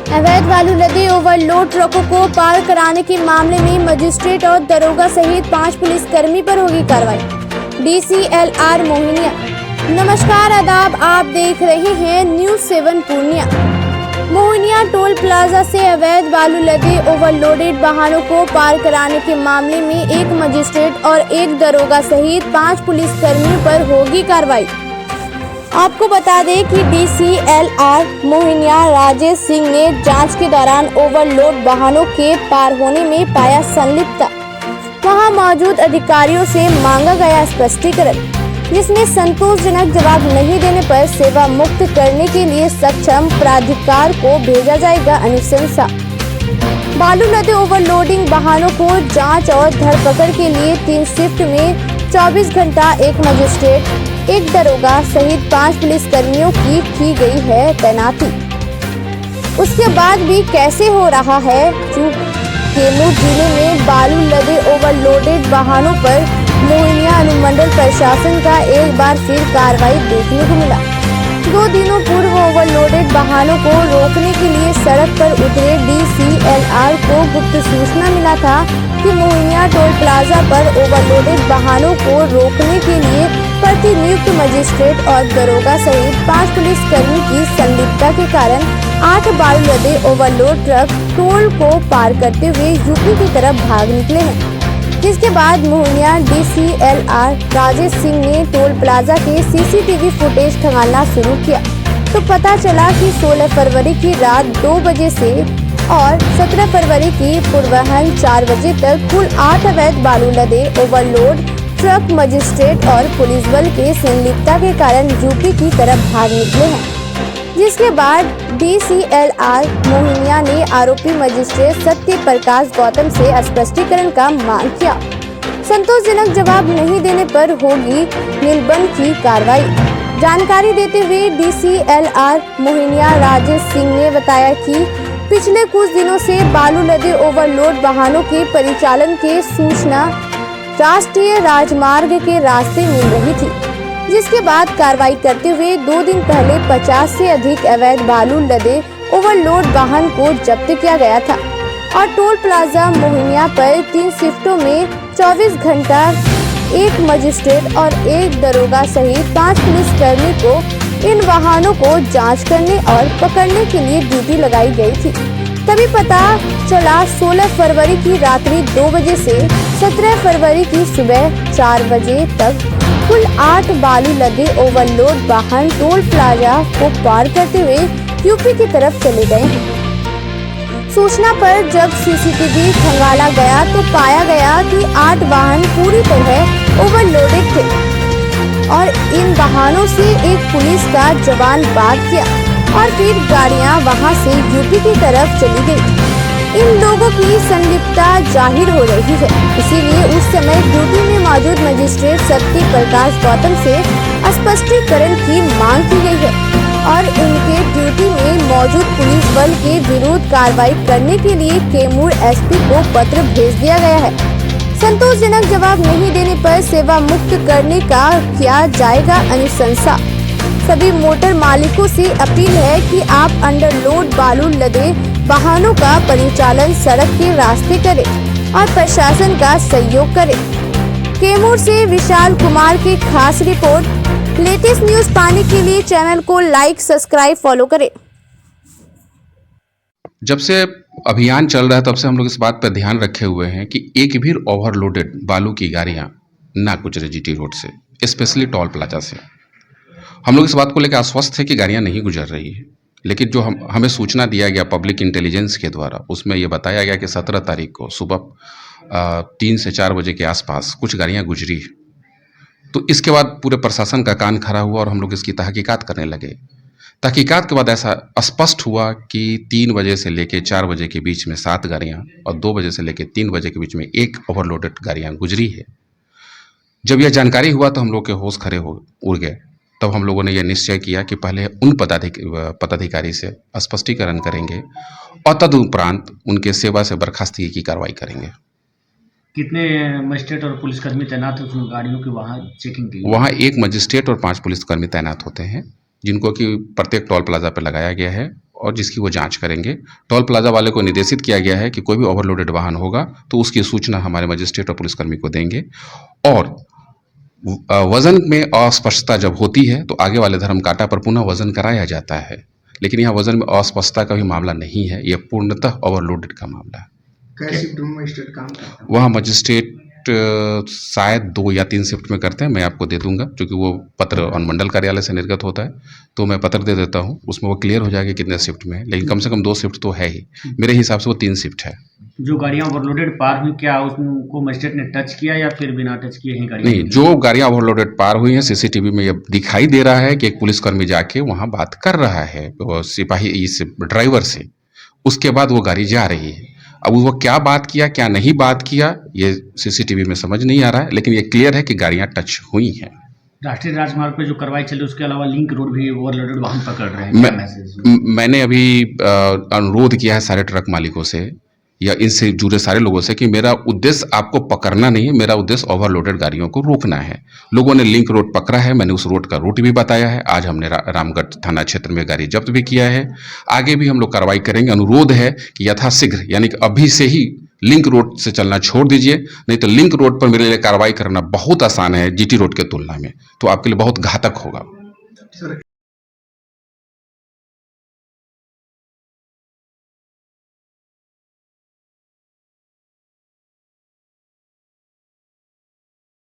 अवैध बालू लदे ओवरलोड ट्रकों को पार कराने के मामले में मजिस्ट्रेट और दरोगा सहित 5 पुलिसकर्मी पर होगी कार्रवाई। DCLR मोहिनिया। नमस्कार, आदाब, आप देख रहे हैं न्यूज़ 7 पूर्णिया। मोहिनिया टोल प्लाजा से अवैध बालू लदे ओवरलोडेड वाहनों को पार कराने के मामले में एक मजिस्ट्रेट और एक दरोगा सहित 5 पुलिसकर्मियों पर होगी कार्रवाई। आपको बता दें कि DCLR मोहिनिया राजेश सिंह ने जांच के दौरान ओवरलोड वाहनों के पार होने में पाया संलिप्तता। वहां मौजूद अधिकारियों से मांगा गया स्पष्टीकरण, जिसमें संतोषजनक जवाब नहीं देने पर सेवा मुक्त करने के लिए सक्षम प्राधिकार को भेजा जाएगा अनुशंसा। बालू लदे ओवरलोडिंग वाहनों को जांच और धरपकड़ के लिए 3 शिफ्ट में 24 घंटा एक मजिस्ट्रेट, एक दरोगा सहित 5 पुलिसकर्मियों की गई है तैनाती। उसके बाद भी कैसे हो रहा है चूक। कैमूर जिले में बालू लदे ओवरलोडेड वाहनों पर मोहिनिया अनुमंडल प्रशासन का एक बार फिर कार्रवाई देखने को मिला। 2 दिनों पूर्व ओवरलोडेड वाहनों को रोकने के लिए सड़क पर उतरे DCLR को गुप्त सूचना मिला था कि मोहिनिया टोल प्लाजा पर ओवरलोडेड वाहनों को रोकने के लिए प्रतिनियुक्त मजिस्ट्रेट और दरोगा सहित 5 पुलिसकर्मी की संलिप्तता के कारण 8 बालू लदे ओवरलोड ट्रक टोल को पार करते हुए यूपी की तरफ भाग निकले हैं। जिसके बाद मोहिनिया DCLR राजेश सिंह ने टोल प्लाजा के CCTV फुटेज खंगालना शुरू किया तो पता चला कि 16 फरवरी की रात 2 बजे से और 17 फरवरी की पूर्वाह्न 4 बजे तक कुल 8 अवैध बालू लदे ओवरलोड ट्रक मजिस्ट्रेट और पुलिस बल के संलिप्तता के कारण यूपी की तरफ भाग निकले हैं। जिसके बाद DCLR मोहिनिया ने आरोपी मजिस्ट्रेट सत्य प्रकाश गौतम से स्पष्टीकरण का मांग किया। संतोषजनक जवाब नहीं देने पर होगी निलंबन की कार्रवाई। जानकारी देते हुए DCLR मोहिनिया राजेश सिंह ने बताया कि पिछले कुछ दिनों से बालू लदे ओवरलोड वाहनों के परिचालन की सूचना राष्ट्रीय राजमार्ग के रास्ते मिल रही थी, जिसके बाद कार्रवाई करते हुए 2 दिन पहले 50 से अधिक अवैध बालू लदे ओवरलोड वाहन को जब्त किया गया था और टोल प्लाजा मोहिनिया पर 3 शिफ्टों में 24 घंटा एक मजिस्ट्रेट और एक दरोगा सहित 5 पुलिसकर्मी को इन वाहनों को जांच करने और पकड़ने के लिए ड्यूटी लगाई गई थी। तभी पता चला 16 फरवरी की रात्रि 2 बजे से 17 फरवरी की सुबह 4 बजे तक कुल 8 बालू लदे ओवरलोड वाहन टोल प्लाजा को पार करते हुए यूपी की तरफ चले गए हैं। सूचना पर जब CCTV खंगाला गया तो पाया गया कि 8 वाहन पूरी तरह ओवरलोडेड थे और इन वाहनों से एक पुलिस का जवान भाग गया और फिर गाड़ियां वहां से यूपी की तरफ चली गई। इन लोगों की संलिप्तता जाहिर हो रही है, इसीलिए उस समय ड्यूटी में मौजूद मजिस्ट्रेट सत्य प्रकाश गौतम से स्पष्टीकरण की मांग की गई है और उनके ड्यूटी में मौजूद पुलिस बल के विरुद्ध कार्रवाई करने के लिए कैमूर SP को पत्र भेज दिया गया है। संतोषजनक जवाब नहीं देने पर सेवा मुक्त करने का किया जाएगा अनुशंसा। सभी मोटर मालिकों से अपील है कि आप अंडरलोड बालू लदे वाहनों का परिचालन सड़क के रास्ते करें और प्रशासन का सहयोग करें। कैमूर से विशाल कुमार की खास रिपोर्ट। लेटेस्ट न्यूज पाने के लिए चैनल को लाइक, सब्सक्राइब, फॉलो करें। जब से अभियान चल रहा है तब से हम लोग इस बात पर ध्यान रखे हुए हैं कि एक भी ओवरलोडेड बालू की गाड़ियां ना गुजरे GT रोड से, स्पेशली टोल प्लाजा से। हम लोग इस बात को लेकर आश्वस्त थे कि गाड़ियां नहीं गुजर रही है, लेकिन जो हमें सूचना दिया गया पब्लिक इंटेलिजेंस के द्वारा, उसमें यह बताया गया कि 17 तारीख को सुबह 3 से 4 बजे के आसपास कुछ गाड़ियां गुजरी। तो इसके बाद पूरे प्रशासन का कान खड़ा हुआ और हम लोग इसकी तहकीकात करने लगे। तहकीकात के बाद ऐसा स्पष्ट हुआ कि 3 बजे से लेकर 4 बजे के बीच में 7 गाड़ियाँ और 2 बजे से लेकर 3 बजे के बीच में 1 ओवरलोडेड गाड़ियाँ गुजरी है। जब यह जानकारी हुआ तो हम लोग के होश खड़े हो उड़ गए। तब हम लोगों ने यह निश्चय किया कि पहले उन पदाधिकारी से स्पष्टीकरण करेंगे और तदुपरांत उनके सेवा से बर्खास्तगी की कार्रवाई करेंगे। कितने मजिस्ट्रेट और पुलिसकर्मी तैनात होते हैं गाड़ियों की वहाँ चेकिंग के लिए? वहाँ 1 मजिस्ट्रेट और 5 पुलिसकर्मी तैनात होते हैं, जिनको कि प्रत्येक टोल प्लाजा पर लगाया गया है और जिसकी वो जांच करेंगे। टोल प्लाजा वाले को निर्देशित किया गया है कि कोई भी ओवरलोडेड वाहन होगा तो उसकी सूचना हमारे मजिस्ट्रेट और पुलिसकर्मी को देंगे। और वजन में अस्पष्टता जब होती है तो आगे वाले धर्म कांटा पर पुनः वजन कराया जाता है, लेकिन यहाँ वजन में अस्पष्टता का भी मामला नहीं है, यह पूर्णतः ओवरलोडेड का मामला है। क्या शिफ्ट में मजिस्ट्रेट काम करता है? वहाँ मजिस्ट्रेट शायद 2 या 3 शिफ्ट में करते हैं, मैं आपको दे दूंगा क्योंकि वो पत्र अनुमंडल कार्यालय से निर्गत होता है, तो मैं पत्र दे देता हूँ, उसमें वो क्लियर हो जाएगा कितने शिफ्ट में है, लेकिन कम से कम 2 शिफ्ट तो है ही। मेरे हिसाब से वो 3 शिफ्ट है। जो गाड़ियां ओवरलोडेड पार हुई, क्या उसको मजिस्ट्रेट ने टच किया या फिर बिना टच किए ही गाड़ी? नहीं, जो गाड़ियाँ ओवरलोडेड पार हुई हैं सीसीटीवी में ये दिखाई दे रहा है कि एक पुलिसकर्मी जाके वहाँ बात कर रहा है सिपाही इस ड्राइवर से, उसके बाद वो गाड़ी जा रही है। अब वो क्या बात किया क्या नहीं बात किया ये सीसीटीवी में समझ नहीं आ रहा है, लेकिन ये क्लियर है कि गाड़ियाँ टच हुई हैं। राष्ट्रीय राजमार्ग पे जो कार्रवाई चली उसके अलावा लिंक रोड भी ओवरलोडेड वाहन पकड़ रहे हैं, क्या मैसेज? मैंने अभी अनुरोध किया है सारे ट्रक मालिकों से या इनसे जुड़े सारे लोगों से कि मेरा उद्देश्य आपको पकड़ना नहीं है, मेरा उद्देश्य ओवरलोडेड गाड़ियों को रोकना है। लोगों ने लिंक रोड पकड़ा है, मैंने उस रोड का रूट भी बताया है। आज हमने रामगढ़ थाना क्षेत्र में गाड़ी जब्त भी किया है, आगे भी हम लोग कार्रवाई करेंगे। अनुरोध है कि यथाशीघ्र यानी कि अभी से ही लिंक रोड से चलना छोड़ दीजिए, नहीं तो लिंक रोड पर मेरे लिए कार्रवाई करना बहुत आसान है जीटी रोड के तुलना में, तो आपके लिए बहुत घातक होगा। सर